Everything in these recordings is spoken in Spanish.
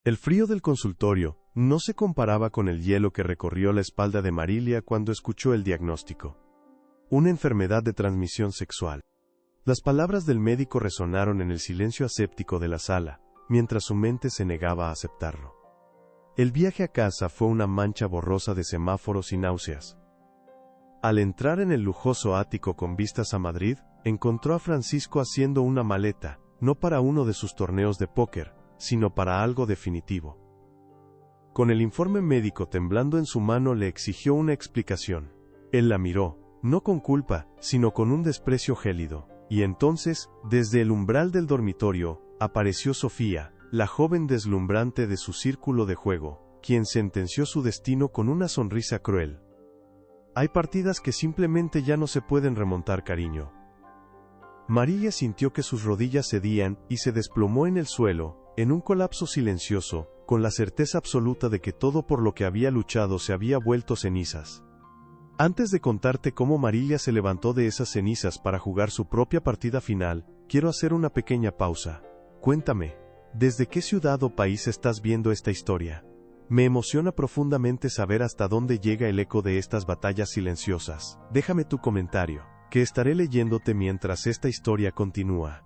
El frío del consultorio no se comparaba con el hielo que recorrió la espalda de Marilia cuando escuchó el diagnóstico. Una enfermedad de transmisión sexual. Las palabras del médico resonaron en el silencio aséptico de la sala, mientras su mente se negaba a aceptarlo. El viaje a casa fue una mancha borrosa de semáforos y náuseas. Al entrar en el lujoso ático con vistas a Madrid, encontró a Francisco haciendo una maleta, no para uno de sus torneos de póker, sino para algo definitivo. Con el informe médico temblando en su mano le exigió una explicación. Él la miró, no con culpa, sino con un desprecio gélido, y entonces, desde el umbral del dormitorio, apareció Sofía, la joven deslumbrante de su círculo de juego, quien sentenció su destino con una sonrisa cruel. Hay partidas que simplemente ya no se pueden remontar, cariño. Marilia sintió que sus rodillas cedían y se desplomó en el suelo, en un colapso silencioso, con la certeza absoluta de que todo por lo que había luchado se había vuelto cenizas. Antes de contarte cómo Marilia se levantó de esas cenizas para jugar su propia partida final, quiero hacer una pequeña pausa. Cuéntame, ¿desde qué ciudad o país estás viendo esta historia? Me emociona profundamente saber hasta dónde llega el eco de estas batallas silenciosas. Déjame tu comentario, que estaré leyéndote mientras esta historia continúa.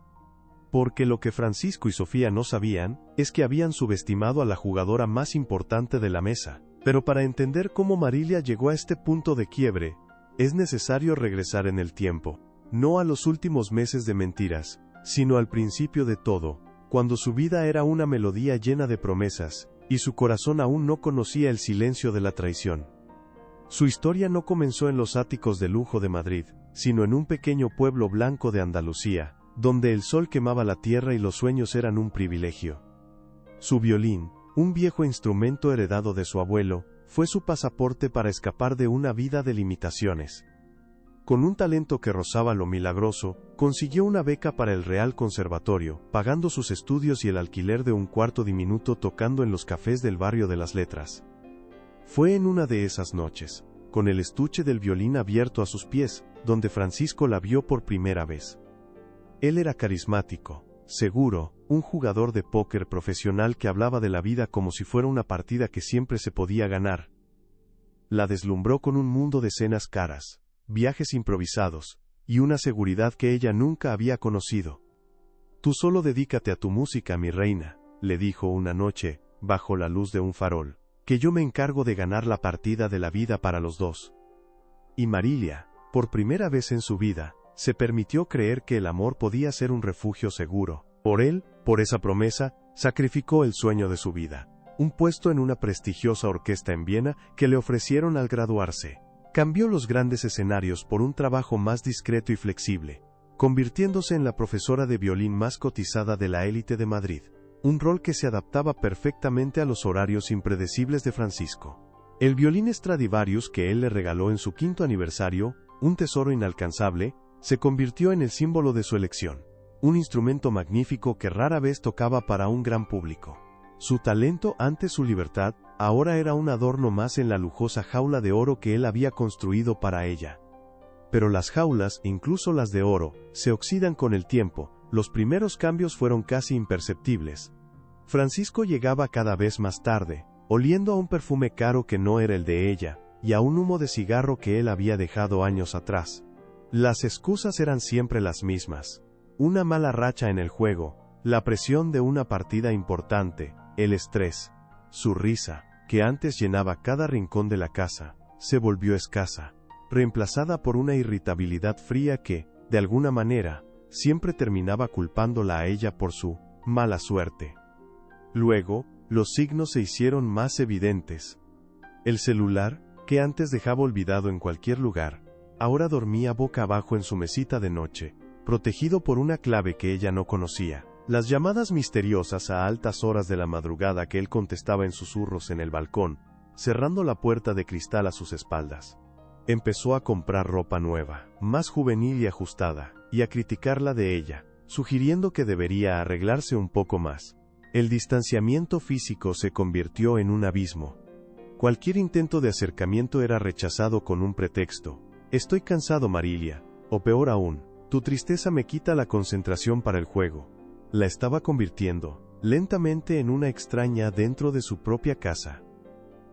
Porque lo que Francisco y Sofía no sabían, es que habían subestimado a la jugadora más importante de la mesa. Pero para entender cómo Marilia llegó a este punto de quiebre, es necesario regresar en el tiempo. No a los últimos meses de mentiras, sino al principio de todo, cuando su vida era una melodía llena de promesas, y su corazón aún no conocía el silencio de la traición. Su historia no comenzó en los áticos de lujo de Madrid, sino en un pequeño pueblo blanco de Andalucía, donde el sol quemaba la tierra y los sueños eran un privilegio. Su violín, un viejo instrumento heredado de su abuelo, fue su pasaporte para escapar de una vida de limitaciones. Con un talento que rozaba lo milagroso, consiguió una beca para el Real Conservatorio, pagando sus estudios y el alquiler de un cuarto diminuto tocando en los cafés del barrio de las letras. Fue en una de esas noches, con el estuche del violín abierto a sus pies, donde Francisco la vio por primera vez. Él era carismático, seguro, un jugador de póker profesional que hablaba de la vida como si fuera una partida que siempre se podía ganar. La deslumbró con un mundo de cenas caras, viajes improvisados, y una seguridad que ella nunca había conocido. «Tú solo dedícate a tu música, mi reina», le dijo una noche, bajo la luz de un farol, «que yo me encargo de ganar la partida de la vida para los dos». Y Marilia, por primera vez en su vida, se permitió creer que el amor podía ser un refugio seguro. Por él, por esa promesa, sacrificó el sueño de su vida, un puesto en una prestigiosa orquesta en Viena que le ofrecieron al graduarse. Cambió los grandes escenarios por un trabajo más discreto y flexible, convirtiéndose en la profesora de violín más cotizada de la élite de Madrid, un rol que se adaptaba perfectamente a los horarios impredecibles de Francisco. El violín Stradivarius que él le regaló en su 5º aniversario, un tesoro inalcanzable, se convirtió en el símbolo de su elección, un instrumento magnífico que rara vez tocaba para un gran público. Su talento ante su libertad, ahora era un adorno más en la lujosa jaula de oro que él había construido para ella. Pero las jaulas, incluso las de oro, se oxidan con el tiempo, los primeros cambios fueron casi imperceptibles. Francisco llegaba cada vez más tarde, oliendo a un perfume caro que no era el de ella, y a un humo de cigarro que él había dejado años atrás. Las excusas eran siempre las mismas. Una mala racha en el juego, la presión de una partida importante, el estrés. Su risa, que antes llenaba cada rincón de la casa, se volvió escasa, reemplazada por una irritabilidad fría que, de alguna manera, siempre terminaba culpándola a ella por su mala suerte. Luego, los signos se hicieron más evidentes. El celular, que antes dejaba olvidado en cualquier lugar, ahora dormía boca abajo en su mesita de noche, protegido por una clave que ella no conocía. Las llamadas misteriosas a altas horas de la madrugada que él contestaba en susurros en el balcón, cerrando la puerta de cristal a sus espaldas. Empezó a comprar ropa nueva, más juvenil y ajustada, y a criticarla de ella, sugiriendo que debería arreglarse un poco más. El distanciamiento físico se convirtió en un abismo. Cualquier intento de acercamiento era rechazado con un pretexto. «Estoy cansado, Marilia», o peor aún, «tu tristeza me quita la concentración para el juego». La estaba convirtiendo, lentamente en una extraña dentro de su propia casa.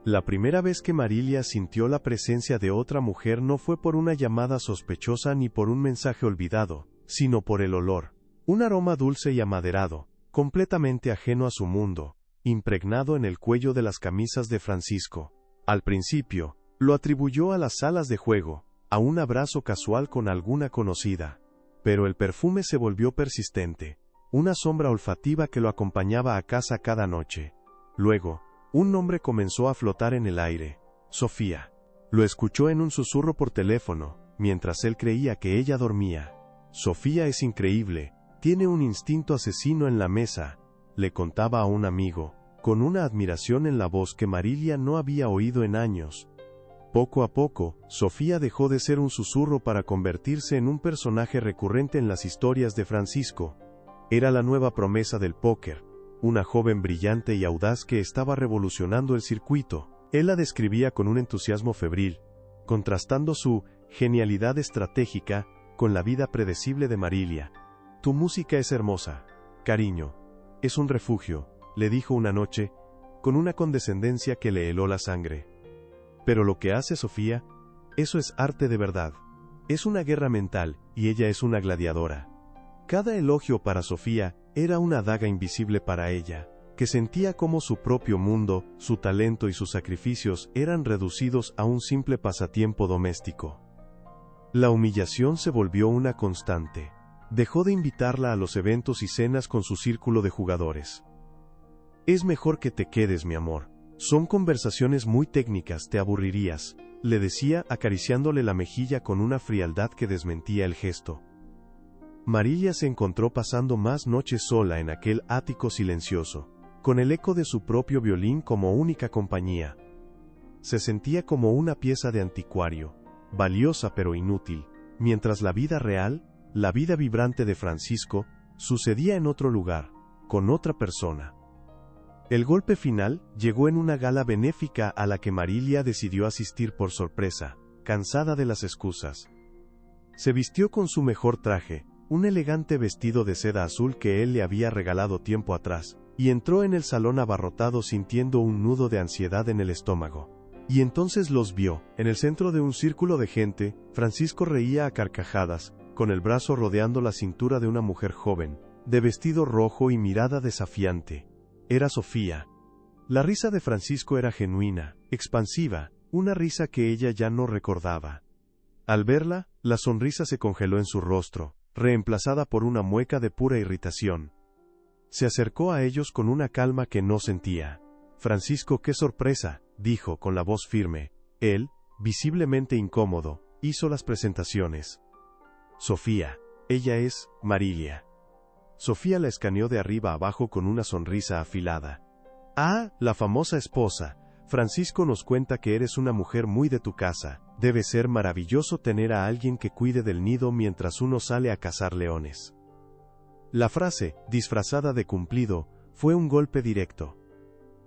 La primera vez que Marilia sintió la presencia de otra mujer no fue por una llamada sospechosa ni por un mensaje olvidado, sino por el olor. Un aroma dulce y amaderado, completamente ajeno a su mundo, impregnado en el cuello de las camisas de Francisco. Al principio, lo atribuyó a las salas de juego, a un abrazo casual con alguna conocida. Pero el perfume se volvió persistente, una sombra olfativa que lo acompañaba a casa cada noche. Luego, un nombre comenzó a flotar en el aire: Sofía. Lo escuchó en un susurro por teléfono, mientras él creía que ella dormía. Sofía es increíble, tiene un instinto asesino en la mesa, le contaba a un amigo, con una admiración en la voz que Marilia no había oído en años. Poco a poco, Sofía dejó de ser un susurro para convertirse en un personaje recurrente en las historias de Francisco. Era la nueva promesa del póker, una joven brillante y audaz que estaba revolucionando el circuito. Él la describía con un entusiasmo febril, contrastando su genialidad estratégica con la vida predecible de Marilia. Tu música es hermosa, cariño, es un refugio, le dijo una noche, con una condescendencia que le heló la sangre. Pero lo que hace Sofía, eso es arte de verdad. Es una guerra mental, y ella es una gladiadora. Cada elogio para Sofía era una daga invisible para ella, que sentía como su propio mundo, su talento y sus sacrificios eran reducidos a un simple pasatiempo doméstico. La humillación se volvió una constante. Dejó de invitarla a los eventos y cenas con su círculo de jugadores. Es mejor que te quedes, mi amor. Son conversaciones muy técnicas, te aburrirías, le decía acariciándole la mejilla con una frialdad que desmentía el gesto. Marilia se encontró pasando más noches sola en aquel ático silencioso, con el eco de su propio violín como única compañía. Se sentía como una pieza de anticuario, valiosa pero inútil, mientras la vida real, la vida vibrante de Francisco, sucedía en otro lugar, con otra persona. El golpe final llegó en una gala benéfica a la que Marilia decidió asistir por sorpresa, cansada de las excusas. Se vistió con su mejor traje, un elegante vestido de seda azul que él le había regalado tiempo atrás, y entró en el salón abarrotado sintiendo un nudo de ansiedad en el estómago. Y entonces los vio, en el centro de un círculo de gente. Francisco reía a carcajadas, con el brazo rodeando la cintura de una mujer joven, de vestido rojo y mirada desafiante. Era Sofía. La risa de Francisco era genuina, expansiva, una risa que ella ya no recordaba. Al verla, la sonrisa se congeló en su rostro, reemplazada por una mueca de pura irritación. Se acercó a ellos con una calma que no sentía. Francisco, qué sorpresa, dijo con la voz firme. Él, visiblemente incómodo, hizo las presentaciones. Sofía, ella es Marilia. Sofía la escaneó de arriba abajo con una sonrisa afilada. Ah, la famosa esposa. Francisco nos cuenta que eres una mujer muy de tu casa. Debe ser maravilloso tener a alguien que cuide del nido mientras uno sale a cazar leones. La frase, disfrazada de cumplido, fue un golpe directo.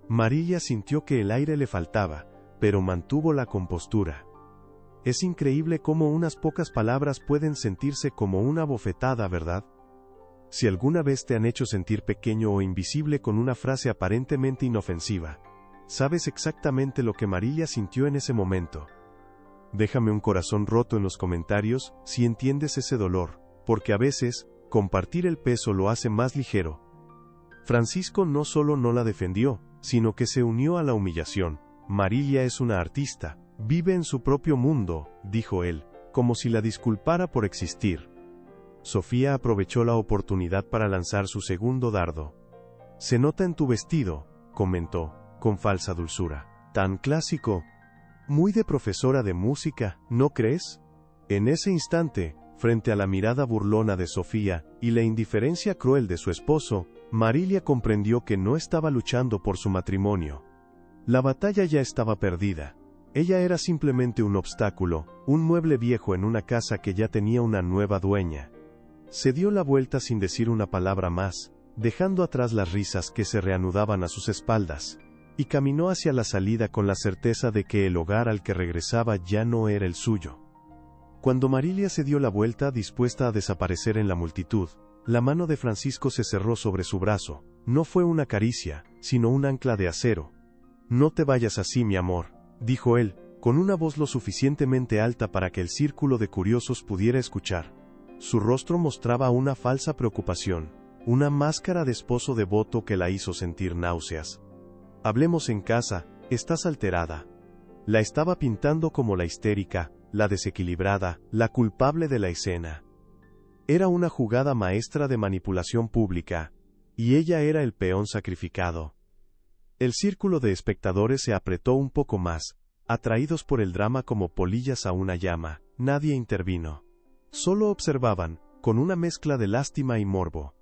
Marilia sintió que el aire le faltaba, pero mantuvo la compostura. Es increíble cómo unas pocas palabras pueden sentirse como una bofetada, ¿verdad? Si alguna vez te han hecho sentir pequeño o invisible con una frase aparentemente inofensiva, sabes exactamente lo que Marilia sintió en ese momento. Déjame un corazón roto en los comentarios si entiendes ese dolor, porque a veces, compartir el peso lo hace más ligero. Francisco no solo no la defendió, sino que se unió a la humillación. Marilia es una artista, vive en su propio mundo, dijo él, como si la disculpara por existir. Sofía aprovechó la oportunidad para lanzar su segundo dardo. Se nota en tu vestido, comentó, con falsa dulzura. Tan clásico. Muy de profesora de música, ¿no crees? En ese instante, frente a la mirada burlona de Sofía, y la indiferencia cruel de su esposo, Marilia comprendió que no estaba luchando por su matrimonio. La batalla ya estaba perdida. Ella era simplemente un obstáculo, un mueble viejo en una casa que ya tenía una nueva dueña. Se dio la vuelta sin decir una palabra más, dejando atrás las risas que se reanudaban a sus espaldas, y caminó hacia la salida con la certeza de que el hogar al que regresaba ya no era el suyo. Cuando Marilia se dio la vuelta dispuesta a desaparecer en la multitud, la mano de Francisco se cerró sobre su brazo, No fue una caricia, sino un ancla de acero. «No te vayas así, mi amor», dijo él, con una voz lo suficientemente alta para que el círculo de curiosos pudiera escuchar. Su rostro mostraba una falsa preocupación, una máscara de esposo devoto que la hizo sentir náuseas. «Hablemos en casa, estás alterada». La estaba pintando como la histérica, la desequilibrada, la culpable de la escena. Era una jugada maestra de manipulación pública, y ella era el peón sacrificado. El círculo de espectadores se apretó un poco más, atraídos por el drama como polillas a una llama. Nadie intervino. Solo observaban, con una mezcla de lástima y morbo.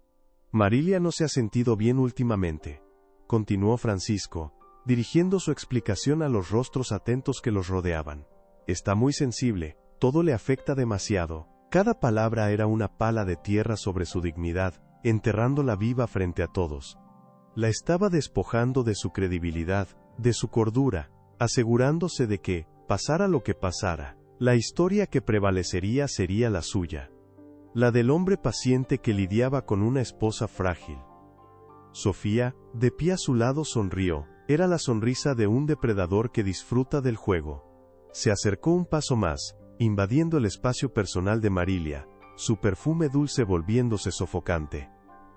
«Marilia no se ha sentido bien últimamente», continuó Francisco, dirigiendo su explicación a los rostros atentos que los rodeaban. «Está muy sensible, todo le afecta demasiado». Cada palabra era una pala de tierra sobre su dignidad, enterrándola viva frente a todos. La estaba despojando de su credibilidad, de su cordura, asegurándose de que, pasara lo que pasara, la historia que prevalecería sería la suya. La del hombre paciente que lidiaba con una esposa frágil. Sofía, de pie a su lado, sonrió. Era la sonrisa de un depredador que disfruta del juego. Se acercó un paso más, invadiendo el espacio personal de Marilia, su perfume dulce volviéndose sofocante.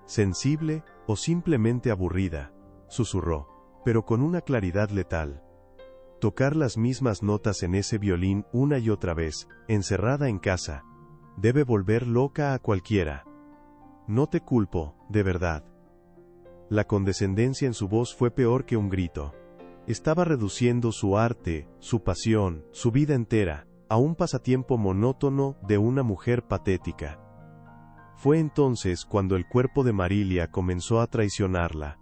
«Sensible, o simplemente aburrida», susurró, pero con una claridad letal. Tocar las mismas notas en ese violín una y otra vez, encerrada en casa, debe volver loca a cualquiera. «No te culpo, de verdad». La condescendencia en su voz fue peor que un grito. Estaba reduciendo su arte, su pasión, su vida entera, a un pasatiempo monótono de una mujer patética. Fue entonces cuando el cuerpo de Marilia comenzó a traicionarla.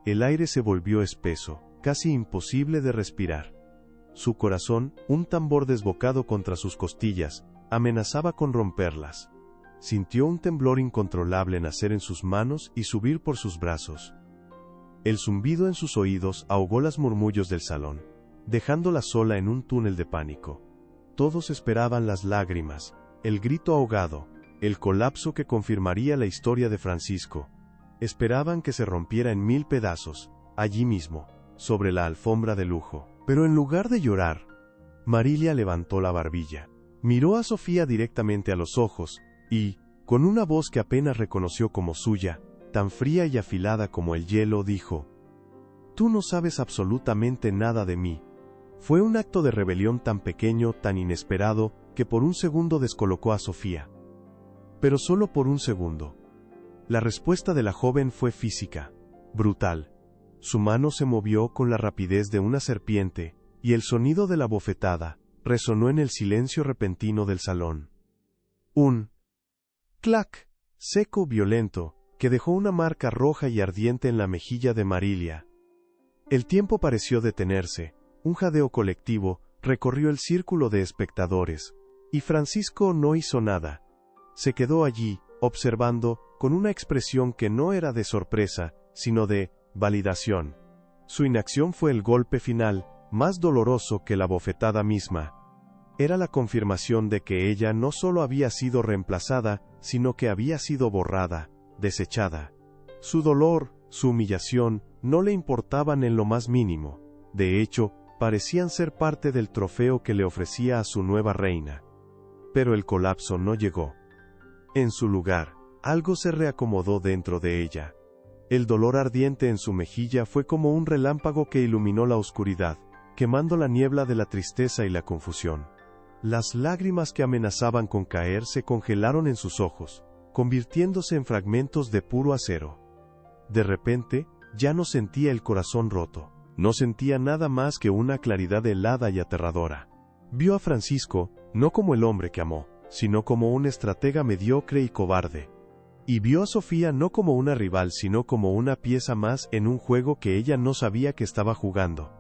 El aire se volvió espeso, casi imposible de respirar. Su corazón, un tambor desbocado contra sus costillas, amenazaba con romperlas. Sintió un temblor incontrolable nacer en sus manos y subir por sus brazos. El zumbido en sus oídos ahogó los murmullos del salón, dejándola sola en un túnel de pánico. Todos esperaban las lágrimas, el grito ahogado, el colapso que confirmaría la historia de Francisco. Esperaban que se rompiera en 1000 pedazos, allí mismo, sobre la alfombra de lujo. Pero en lugar de llorar, Marilia levantó la barbilla, miró a Sofía directamente a los ojos, y, con una voz que apenas reconoció como suya, tan fría y afilada como el hielo, dijo: «Tú no sabes absolutamente nada de mí». Fue un acto de rebelión tan pequeño, tan inesperado, que por un segundo descolocó a Sofía. Pero solo por un segundo. La respuesta de la joven fue física, brutal. Su mano se movió con la rapidez de una serpiente, y el sonido de la bofetada resonó en el silencio repentino del salón. Un clac, seco, violento, que dejó una marca roja y ardiente en la mejilla de Marilia. El tiempo pareció detenerse, un jadeo colectivo recorrió el círculo de espectadores, y Francisco no hizo nada. Se quedó allí, observando, con una expresión que no era de sorpresa, sino de validación. Su inacción fue el golpe final, más doloroso que la bofetada misma. Era la confirmación de que ella no solo había sido reemplazada, sino que había sido borrada, desechada. Su dolor, su humillación, no le importaban en lo más mínimo. De hecho, parecían ser parte del trofeo que le ofrecía a su nueva reina. Pero el colapso no llegó. En su lugar, algo se reacomodó dentro de ella. El dolor ardiente en su mejilla fue como un relámpago que iluminó la oscuridad, quemando la niebla de la tristeza y la confusión. Las lágrimas que amenazaban con caer se congelaron en sus ojos, convirtiéndose en fragmentos de puro acero. De repente, ya no sentía el corazón roto, no sentía nada más que una claridad helada y aterradora. Vio a Francisco, no como el hombre que amó, sino como un estratega mediocre y cobarde. Y vio a Sofía no como una rival, sino como una pieza más en un juego que ella no sabía que estaba jugando.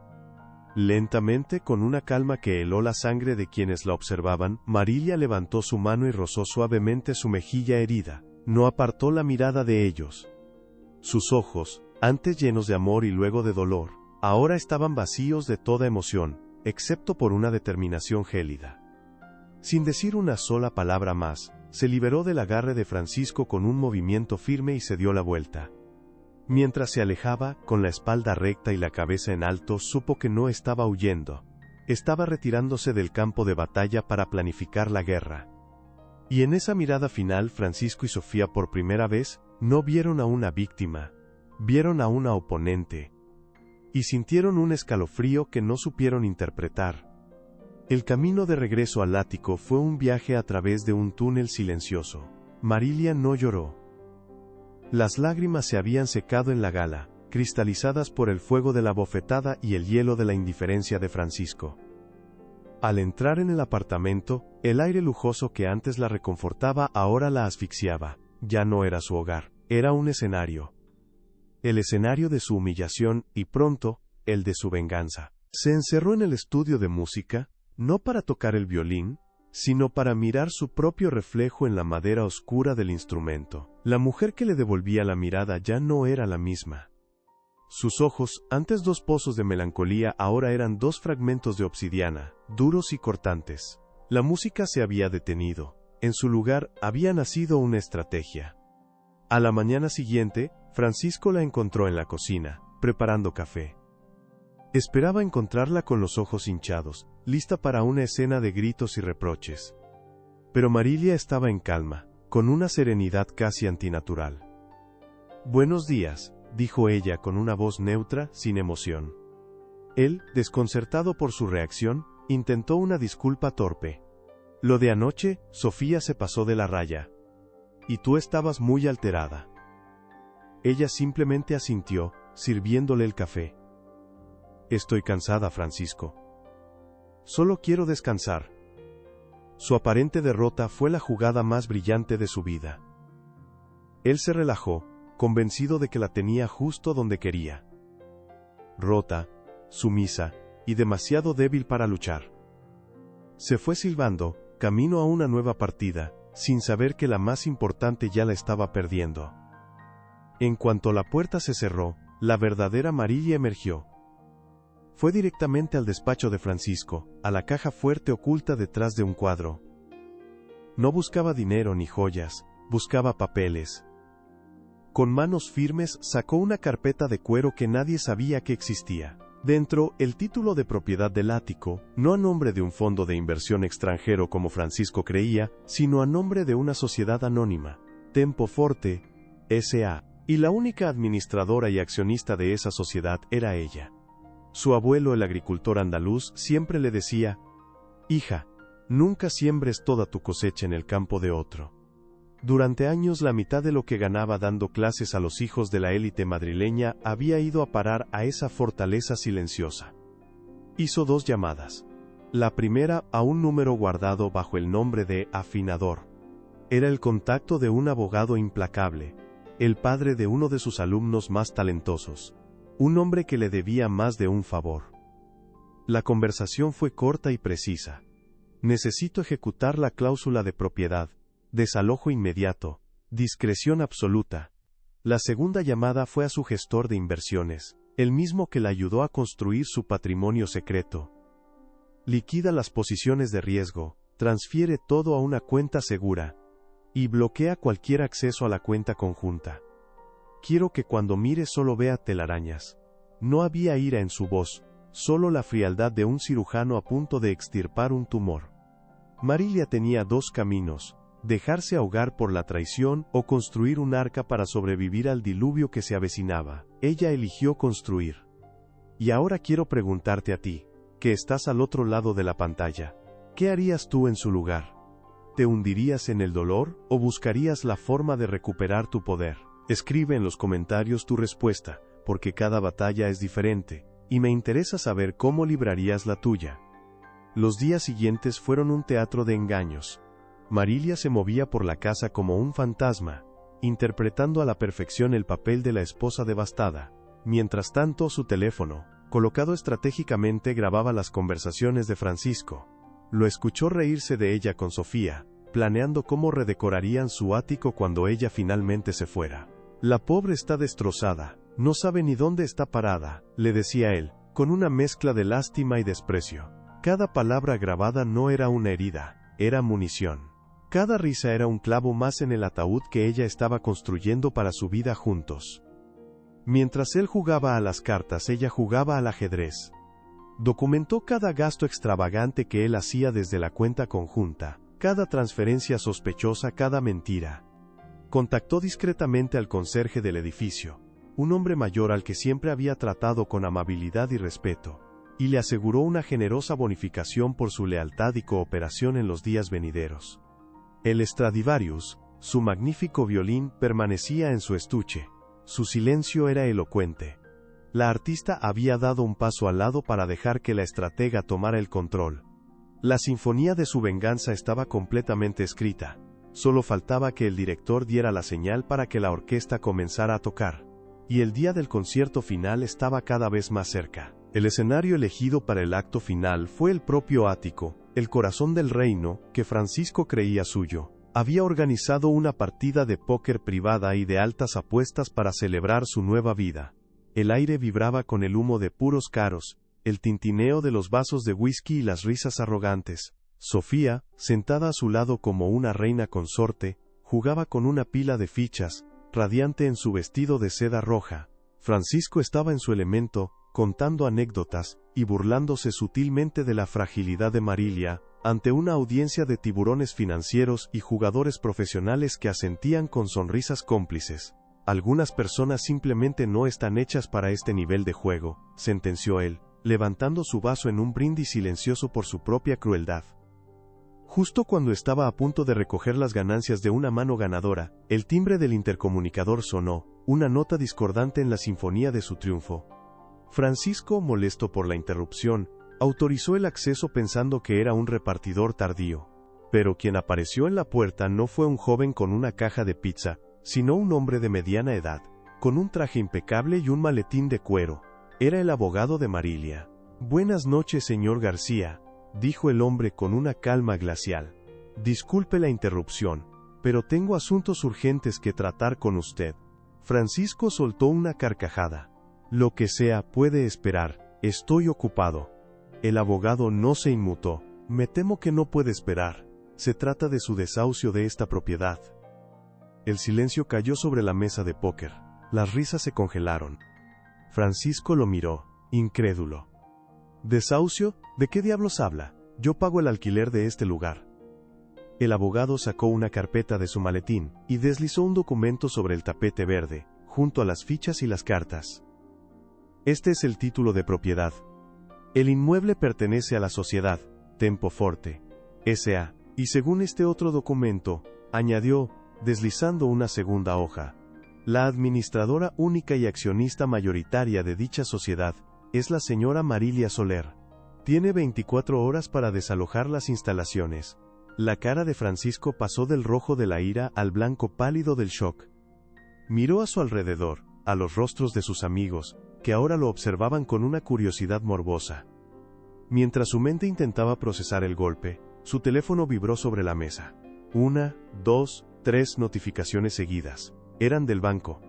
Lentamente, con una calma que heló la sangre de quienes la observaban, Marilia levantó su mano y rozó suavemente su mejilla herida. No apartó la mirada de ellos. Sus ojos, antes llenos de amor y luego de dolor, ahora estaban vacíos de toda emoción, excepto por una determinación gélida. Sin decir una sola palabra más, se liberó del agarre de Francisco con un movimiento firme y se dio la vuelta. Mientras se alejaba, con la espalda recta y la cabeza en alto, supo que no estaba huyendo. Estaba retirándose del campo de batalla para planificar la guerra. Y en esa mirada final, Francisco y Sofía por primera vez, no vieron a una víctima, vieron a una oponente. Y sintieron un escalofrío que no supieron interpretar. El camino de regreso al ático fue un viaje a través de un túnel silencioso. Marilia no lloró. Las lágrimas se habían secado en la gala, cristalizadas por el fuego de la bofetada y el hielo de la indiferencia de Francisco. Al entrar en el apartamento, el aire lujoso que antes la reconfortaba ahora la asfixiaba. Ya no era su hogar, era un escenario. El escenario de su humillación y pronto, el de su venganza. Se encerró en el estudio de música, no para tocar el violín, sino para mirar su propio reflejo en la madera oscura del instrumento. La mujer que le devolvía la mirada ya no era la misma. Sus ojos, antes dos pozos de melancolía, ahora eran dos fragmentos de obsidiana, duros y cortantes. La música se había detenido. En su lugar había nacido una estrategia. A la mañana siguiente, Francisco la encontró en la cocina, preparando café. Esperaba encontrarla con los ojos hinchados, lista para una escena de gritos y reproches. Pero Marilia estaba en calma, con una serenidad casi antinatural. «Buenos días», dijo ella con una voz neutra, sin emoción. Él, desconcertado por su reacción, intentó una disculpa torpe. «Lo de anoche, Sofía se pasó de la raya. Y tú estabas muy alterada». Ella simplemente asintió, sirviéndole el café. «Estoy cansada, Francisco. Solo quiero descansar». Su aparente derrota fue la jugada más brillante de su vida. Él se relajó, convencido de que la tenía justo donde quería. Rota, sumisa, y demasiado débil para luchar. Se fue silbando, camino a una nueva partida, sin saber que la más importante ya la estaba perdiendo. En cuanto la puerta se cerró, la verdadera Marilia emergió. Fue directamente al despacho de Francisco, a la caja fuerte oculta detrás de un cuadro. No buscaba dinero ni joyas, buscaba papeles. Con manos firmes sacó una carpeta de cuero que nadie sabía que existía. Dentro, el título de propiedad del ático, no a nombre de un fondo de inversión extranjero como Francisco creía, sino a nombre de una sociedad anónima, Tempo Forte, S.A., y la única administradora y accionista de esa sociedad era ella. Su abuelo, el agricultor andaluz, siempre le decía: «Hija, nunca siembres toda tu cosecha en el campo de otro». Durante años la mitad de lo que ganaba dando clases a los hijos de la élite madrileña había ido a parar a esa fortaleza silenciosa. Hizo 2 llamadas. La primera a un número guardado bajo el nombre de afinador. Era el contacto de un abogado implacable, el padre de uno de sus alumnos más talentosos, un hombre que le debía más de un favor. La conversación fue corta y precisa. «Necesito ejecutar la cláusula de propiedad. Desalojo inmediato. Discreción absoluta». La segunda llamada fue a su gestor de inversiones, el mismo que la ayudó a construir su patrimonio secreto. «Liquida las posiciones de riesgo, transfiere todo a una cuenta segura, y bloquea cualquier acceso a la cuenta conjunta. Quiero que cuando mire solo vea telarañas». No había ira en su voz, solo la frialdad de un cirujano a punto de extirpar un tumor. Marilia tenía 2 caminos: dejarse ahogar por la traición o construir un arca para sobrevivir al diluvio que se avecinaba. Ella eligió construir. Y ahora quiero preguntarte a ti, que estás al otro lado de la pantalla, ¿qué harías tú en su lugar? ¿Te hundirías en el dolor o buscarías la forma de recuperar tu poder? Escribe en los comentarios tu respuesta, porque cada batalla es diferente, y me interesa saber cómo librarías la tuya. Los días siguientes fueron un teatro de engaños. Marilia se movía por la casa como un fantasma, interpretando a la perfección el papel de la esposa devastada. Mientras tanto, su teléfono, colocado estratégicamente, grababa las conversaciones de Francisco. Lo escuchó reírse de ella con Sofía, planeando cómo redecorarían su ático cuando ella finalmente se fuera. «La pobre está destrozada, no sabe ni dónde está parada», le decía él, con una mezcla de lástima y desprecio. Cada palabra grabada no era una herida, era munición. Cada risa era un clavo más en el ataúd que ella estaba construyendo para su vida juntos. Mientras él jugaba a las cartas, ella jugaba al ajedrez. Documentó cada gasto extravagante que él hacía desde la cuenta conjunta, cada transferencia sospechosa, cada mentira. Contactó discretamente al conserje del edificio, un hombre mayor al que siempre había tratado con amabilidad y respeto, y le aseguró una generosa bonificación por su lealtad y cooperación en los días venideros. El Stradivarius, su magnífico violín, permanecía en su estuche. Su silencio era elocuente. La artista había dado un paso al lado para dejar que la estratega tomara el control. La sinfonía de su venganza estaba completamente escrita. Solo faltaba que el director diera la señal para que la orquesta comenzara a tocar. Y el día del concierto final estaba cada vez más cerca. El escenario elegido para el acto final fue el propio ático, el corazón del reino, que Francisco creía suyo. Había organizado una partida de póker privada y de altas apuestas para celebrar su nueva vida. El aire vibraba con el humo de puros caros, el tintineo de los vasos de whisky y las risas arrogantes. Sofía, sentada a su lado como una reina consorte, jugaba con una pila de fichas, radiante en su vestido de seda roja. Francisco estaba en su elemento, contando anécdotas, y burlándose sutilmente de la fragilidad de Marilia, ante una audiencia de tiburones financieros y jugadores profesionales que asentían con sonrisas cómplices. Algunas personas simplemente no están hechas para este nivel de juego, sentenció él, levantando su vaso en un brindis silencioso por su propia crueldad. Justo cuando estaba a punto de recoger las ganancias de una mano ganadora, el timbre del intercomunicador sonó, una nota discordante en la sinfonía de su triunfo. Francisco, molesto por la interrupción, autorizó el acceso pensando que era un repartidor tardío. Pero quien apareció en la puerta no fue un joven con una caja de pizza, sino un hombre de mediana edad, con un traje impecable y un maletín de cuero. Era el abogado de Marilia. «Buenas noches, señor García», dijo el hombre con una calma glacial. «Disculpe la interrupción, pero tengo asuntos urgentes que tratar con usted». Francisco soltó una carcajada. «Lo que sea puede esperar, estoy ocupado». El abogado no se inmutó. «Me temo que no puede esperar. Se trata de su desahucio de esta propiedad». El silencio cayó sobre la mesa de póker. Las risas se congelaron. Francisco lo miró, incrédulo. «¿Desahucio? ¿De qué diablos habla? Yo pago el alquiler de este lugar». El abogado sacó una carpeta de su maletín y deslizó un documento sobre el tapete verde, junto a las fichas y las cartas. «Este es el título de propiedad. El inmueble pertenece a la sociedad Tempo Forte S.A. Y según este otro documento», añadió, deslizando una segunda hoja, «la administradora única y accionista mayoritaria de dicha sociedad es la señora Marilia Soler. Tiene 24 horas para desalojar las instalaciones». La cara de Francisco pasó del rojo de la ira al blanco pálido del shock. Miró a su alrededor, a los rostros de sus amigos, que ahora lo observaban con una curiosidad morbosa. Mientras su mente intentaba procesar el golpe, su teléfono vibró sobre la mesa. 1, 2, 3 notificaciones seguidas. Eran del banco.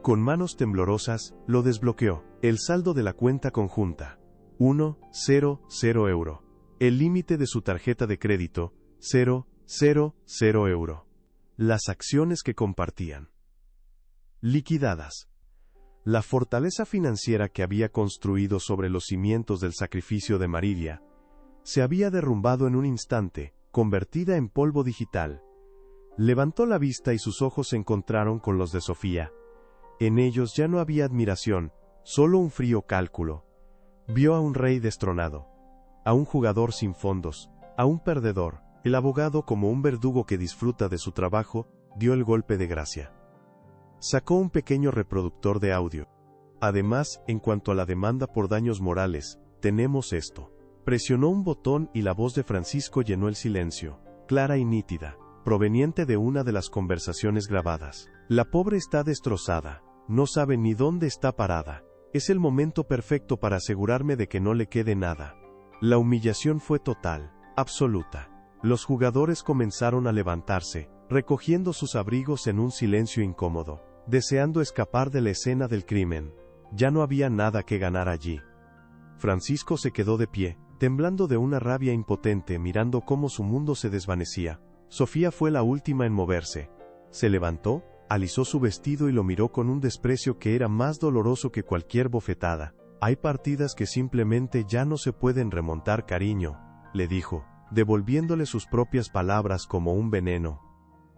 Con manos temblorosas, lo desbloqueó. El saldo de la cuenta conjunta. 1, 0, 0 euro. El límite de su tarjeta de crédito. 0, 0, 0 euro. Las acciones que compartían. Liquidadas. La fortaleza financiera que había construido sobre los cimientos del sacrificio de Marilia se había derrumbado en un instante, convertida en polvo digital. Levantó la vista y sus ojos se encontraron con los de Sofía. En ellos ya no había admiración, solo un frío cálculo. Vio a un rey destronado, a un jugador sin fondos, a un perdedor. El abogado, como un verdugo que disfruta de su trabajo, dio el golpe de gracia. Sacó un pequeño reproductor de audio. «Además, en cuanto a la demanda por daños morales, tenemos esto». Presionó un botón y la voz de Francisco llenó el silencio, clara y nítida, proveniente de una de las conversaciones grabadas. «La pobre está destrozada, no sabe ni dónde está parada. Es el momento perfecto para asegurarme de que no le quede nada». La humillación fue total, absoluta. Los jugadores comenzaron a levantarse, recogiendo sus abrigos en un silencio incómodo, deseando escapar de la escena del crimen. Ya no había nada que ganar allí. Francisco se quedó de pie, temblando de una rabia impotente, mirando cómo su mundo se desvanecía. Sofía fue la última en moverse. Se levantó, alisó su vestido y lo miró con un desprecio que era más doloroso que cualquier bofetada. Hay partidas que simplemente ya no se pueden remontar, cariño, le dijo, devolviéndole sus propias palabras como un veneno.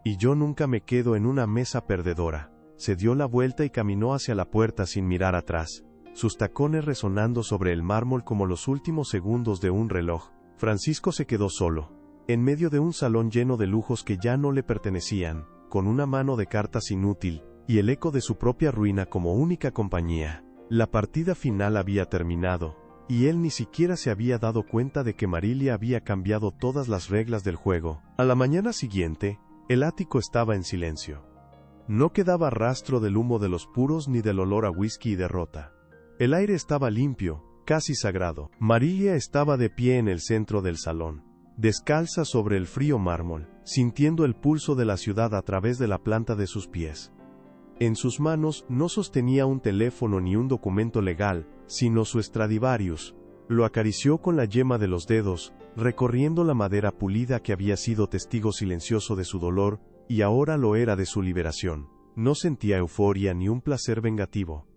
Y yo nunca me quedo en una mesa perdedora. Se dio la vuelta y caminó hacia la puerta sin mirar atrás, sus tacones resonando sobre el mármol como los últimos segundos de un reloj. Francisco se quedó solo, en medio de un salón lleno de lujos que ya no le pertenecían, con una mano de cartas inútil, y el eco de su propia ruina como única compañía. La partida final había terminado, y él ni siquiera se había dado cuenta de que Marilia había cambiado todas las reglas del juego. A la mañana siguiente, el ático estaba en silencio. No quedaba rastro del humo de los puros ni del olor a whisky y derrota. El aire estaba limpio, casi sagrado. Marilia estaba de pie en el centro del salón, descalza sobre el frío mármol, sintiendo el pulso de la ciudad a través de la planta de sus pies. En sus manos no sostenía un teléfono ni un documento legal, sino su Stradivarius. Lo acarició con la yema de los dedos, recorriendo la madera pulida que había sido testigo silencioso de su dolor, y ahora lo era de su liberación. No sentía euforia ni un placer vengativo.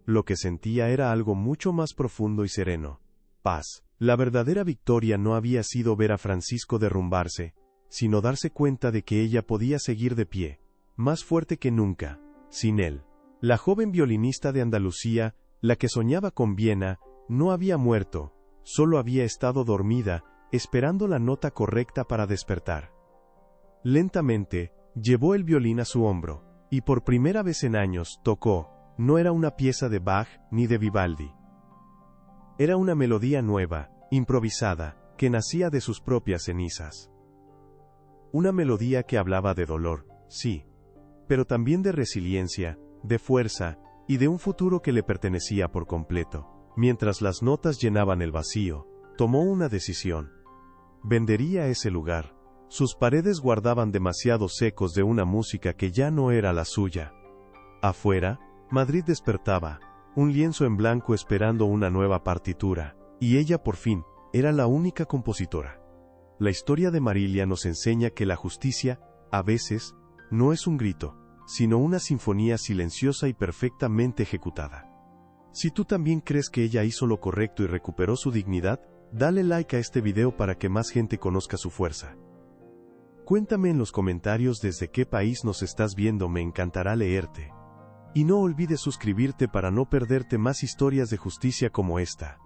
Lo que sentía era algo mucho más profundo y sereno. Paz. La verdadera victoria no había sido ver a Francisco derrumbarse, sino darse cuenta de que ella podía seguir de pie, más fuerte que nunca, sin él. La joven violinista de Andalucía, la que soñaba con Viena, no había muerto, solo había estado dormida, esperando la nota correcta para despertar. Lentamente, llevó el violín a su hombro, y por primera vez en años tocó. No era una pieza de Bach ni de Vivaldi. Era una melodía nueva, improvisada, que nacía de sus propias cenizas. Una melodía que hablaba de dolor, sí, pero también de resiliencia, de fuerza, y de un futuro que le pertenecía por completo. Mientras las notas llenaban el vacío, tomó una decisión. Vendería ese lugar. Sus paredes guardaban demasiados ecos de una música que ya no era la suya. Afuera, Madrid despertaba, un lienzo en blanco esperando una nueva partitura, y ella por fin, era la única compositora. La historia de Marilia nos enseña que la justicia, a veces, no es un grito, sino una sinfonía silenciosa y perfectamente ejecutada. Si tú también crees que ella hizo lo correcto y recuperó su dignidad, dale like a este video para que más gente conozca su fuerza. Cuéntame en los comentarios desde qué país nos estás viendo, me encantará leerte. Y no olvides suscribirte para no perderte más historias de justicia como esta.